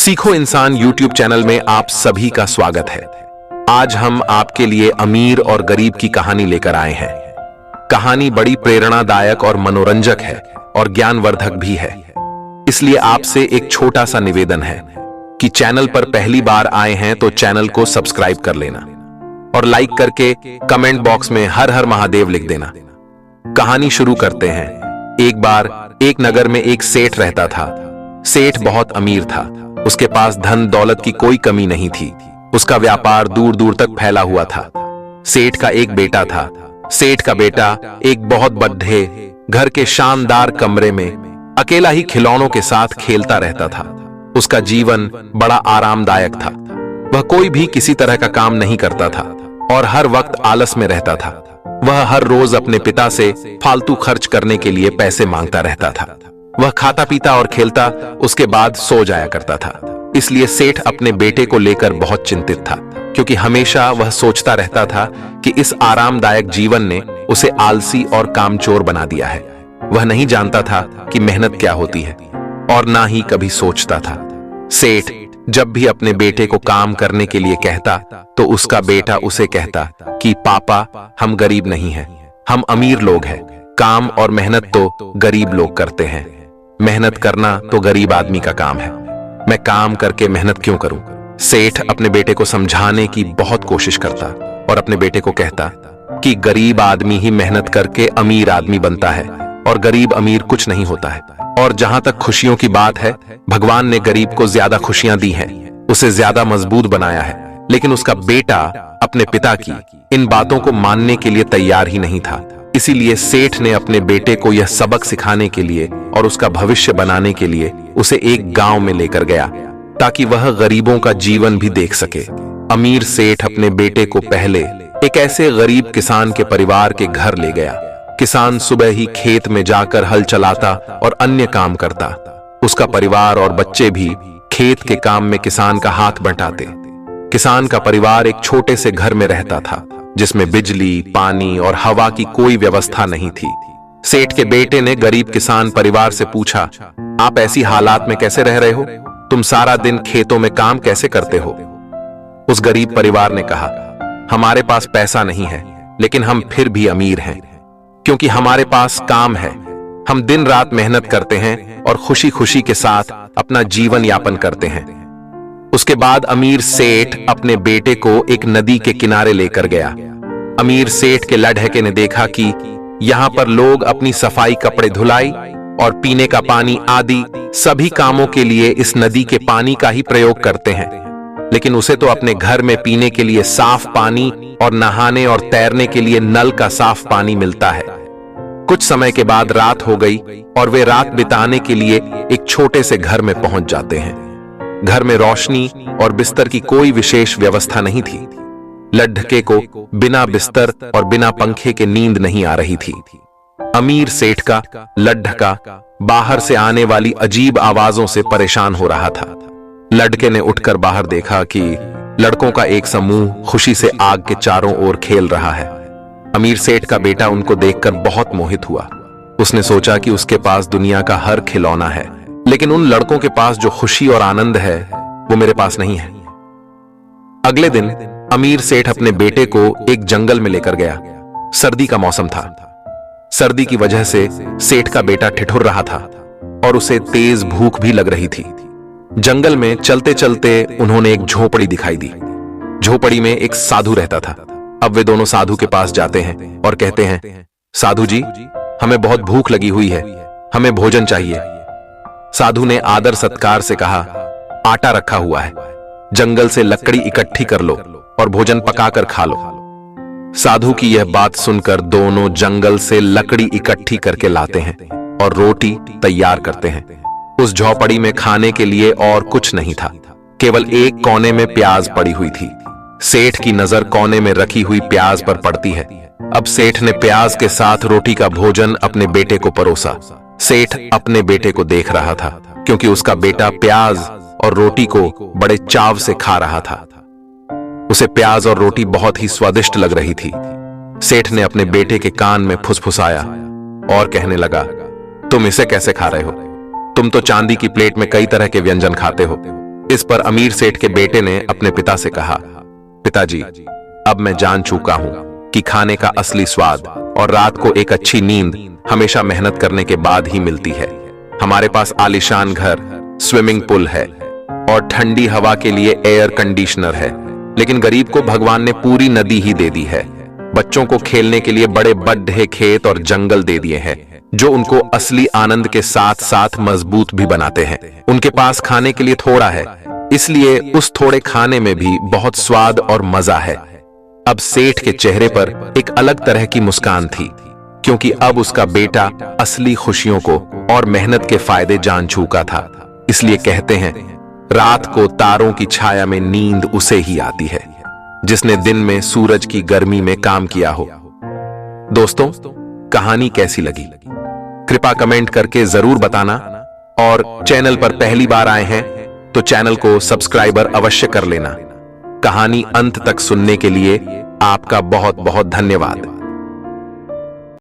सीखो इंसान YouTube channel में आप सभी का स्वागत है। आज हम आपके लिए अमीर और गरीब की कहानी लेकर आए हैं। कहानी बड़ी प्रेरणादायक और मनोरंजक है और ज्ञानवर्धक भी है। इसलिए आपसे एक छोटा सा निवेदन है कि चैनल पर पहली बार आए हैं तो चैनल को सब्सक्राइब कर लेना और लाइक करके कमेंट बॉक्स में हर हर महादेव लिख देना। कहानी शुरू करते हैं। एक बार एक नगर में एक सेठ रहता था। सेठ बहुत अमीर था। उसके पास धन दौलत की कोई कमी नहीं थी। उसका व्यापार दूर दूर तक फैला हुआ था। सेठ का एक बेटा था। सेठ का बेटा एक बहुत बड़े घर के शानदार कमरे में अकेला ही खिलौनों के साथ खेलता रहता था। उसका जीवन बड़ा आरामदायक था। वह कोई भी किसी तरह का काम नहीं करता था और हर वक्त आलस में रहता था। वह हर रोज अपने पिता से फालतू खर्च करने के लिए पैसे मांगता रहता था। वह खाता पीता और खेलता, उसके बाद सो जाया करता था। इसलिए सेठ अपने बेटे को लेकर बहुत चिंतित था, क्योंकि हमेशा वह सोचता रहता था कि इस आरामदायक जीवन ने उसे आलसी और कामचोर बना दिया है। वह नहीं जानता था कि मेहनत क्या होती है और ना ही कभी सोचता था। सेठ जब भी अपने बेटे को काम करने के लिए कहता तो उसका बेटा उसे कहता कि पापा, हम गरीब नहीं हैं, हम अमीर लोग हैं। काम और मेहनत तो गरीब लोग करते हैं। मेहनत करना तो गरीब आदमी का काम है। मैं काम करके मेहनत क्यों करूं? सेठ अपने बेटे को समझाने की बहुत कोशिश करता और अपने बेटे को कहता कि गरीब आदमी ही मेहनत करके अमीर आदमी बनता है और गरीब अमीर कुछ नहीं होता है। और जहां तक खुशियों की बात है, भगवान ने गरीब को ज्यादा खुशियां दी हैं, उसे ज्यादा मजबूत बनाया है। लेकिन उसका बेटा अपने पिता की इन बातों को मानने के लिए तैयार ही नहीं था। इसीलिए सेठ ने अपने बेटे को यह सबक सिखाने के लिए और उसका भविष्य बनाने के लिए उसे एक गांव में लेकर गया, ताकि वह गरीबों का जीवन भी देख सके। अमीर सेठ अपने बेटे को पहले एक ऐसे गरीब किसान के परिवार के घर ले गया। किसान सुबह ही खेत में जाकर हल चलाता और अन्य काम करता। उसका परिवार और बच्चे भी खेत के काम में किसान का हाथ बंटाते। किसान का परिवार एक छोटे से घर में रहता था, जिसमें बिजली, पानी और हवा की कोई व्यवस्था नहीं थी। सेठ के बेटे ने गरीब किसान परिवार से पूछा, आप ऐसी हालात में कैसे रह रहे हो? तुम सारा दिन खेतों में काम कैसे करते हो? उस गरीब परिवार ने कहा, हमारे पास पैसा नहीं है, लेकिन हम फिर भी अमीर हैं, क्योंकि हमारे पास काम है। हम दिन रात मेहनत करते हैं और खुशी खुशी के साथ अपना जीवन यापन करते हैं। उसके बाद अमीर सेठ अपने बेटे को एक नदी के किनारे लेकर गया। अमीर सेठ के लड़के ने देखा कि यहाँ पर लोग अपनी सफाई, कपड़े धुलाई और पीने का पानी आदि सभी कामों के लिए इस नदी के पानी का ही प्रयोग करते हैं। लेकिन उसे तो अपने घर में पीने के लिए साफ पानी और नहाने और तैरने के लिए नल का साफ पानी मिलता है। कुछ समय के बाद रात हो गई और वे रात बिताने के लिए एक छोटे से घर में पहुंच जाते हैं। घर में रोशनी और बिस्तर की कोई विशेष व्यवस्था नहीं थी। लड़के को बिना बिस्तर और बिना पंखे के नींद नहीं आ रही थी। अमीर सेठ का लड़का बाहर से आने वाली अजीब आवाजों से परेशान हो रहा था। लड़के ने उठकर बाहर देखा कि लड़कों का एक समूह खुशी से आग के चारों ओर खेल रहा है। अमीर सेठ का बेटा उनको देखकर बहुत मोहित हुआ। उसने सोचा कि उसके पास दुनिया का हर खिलौना है, लेकिन उन लड़कों के पास जो खुशी और आनंद है वो मेरे पास नहीं है। अगले दिन अमीर सेठ अपने बेटे को एक जंगल में लेकर गया। सर्दी का मौसम था। सर्दी की वजह से सेठ का बेटा ठिठुर रहा था और उसे तेज भूख भी लग रही थी। जंगल में चलते चलते उन्होंने एक झोपड़ी दिखाई दी। झोपड़ी में एक साधु रहता था। अब वे दोनों साधु के पास जाते हैं और कहते हैं, साधु जी, हमें बहुत भूख लगी हुई है, हमें भोजन चाहिए। साधु ने आदर सत्कार से कहा, आटा रखा हुआ है, जंगल से लकड़ी इकट्ठी कर लो और भोजन पकाकर खा लो। साधु की यह बात सुनकर दोनों जंगल से लकड़ी इकट्ठी करके लाते हैं और रोटी तैयार करते हैं। उस झोपड़ी में खाने के लिए और कुछ नहीं था, केवल एक कोने में प्याज पड़ी हुई थी। सेठ की नजर कोने में रखी हुई प्याज पर पड़ती है। अब सेठ ने प्याज के साथ रोटी का भोजन अपने बेटे को परोसा। सेठ अपने बेटे को देख रहा था, क्योंकि उसका बेटा प्याज और रोटी को बड़े चाव से खा रहा था। उसे प्याज और रोटी बहुत ही स्वादिष्ट लग रही थी। सेठ ने अपने बेटे के कान में फुसफुसाया और कहने लगा, तुम इसे कैसे खा रहे हो? तुम तो चांदी की प्लेट में कई तरह के व्यंजन खाते हो, इस पर अमीर सेठ के बेटे ने अपने पिता से कहा, पिताजी, अब मैं जान चुका हूं कि खाने का असली स्वाद और रात को एक अच्छी नींद हमेशा मेहनत करने के बाद ही मिलती है। हमारे पास आलीशान घर, स्विमिंग पूल है और ठंडी हवा के लिए एयर कंडीशनर है, लेकिन गरीब को भगवान ने पूरी नदी ही दे दी है। बच्चों को खेलने के लिए बड़े बड़े खेत और जंगल दे दिए हैं, जो उनको असली आनंद के साथ साथ मजबूत भी बनाते हैं। उनके पास खाने के लिए थोड़ा है, इसलिए उस थोड़े खाने में भी बहुत स्वाद और मजा है। अब सेठ के चेहरे पर एक अलग तरह की मुस्कान थी, क्योंकि अब उसका बेटा असली खुशियों को और मेहनत के फायदे जान चुका था। इसलिए कहते हैं, रात को तारों की छाया में नींद उसे ही आती है जिसने दिन में सूरज की गर्मी में काम किया हो। दोस्तों, कहानी कैसी लगी कृपया कमेंट करके जरूर बताना, और चैनल पर पहली बार आए हैं तो चैनल को सब्सक्राइबर अवश्य कर लेना। कहानी अंत तक सुनने के लिए आपका बहुत बहुत धन्यवाद।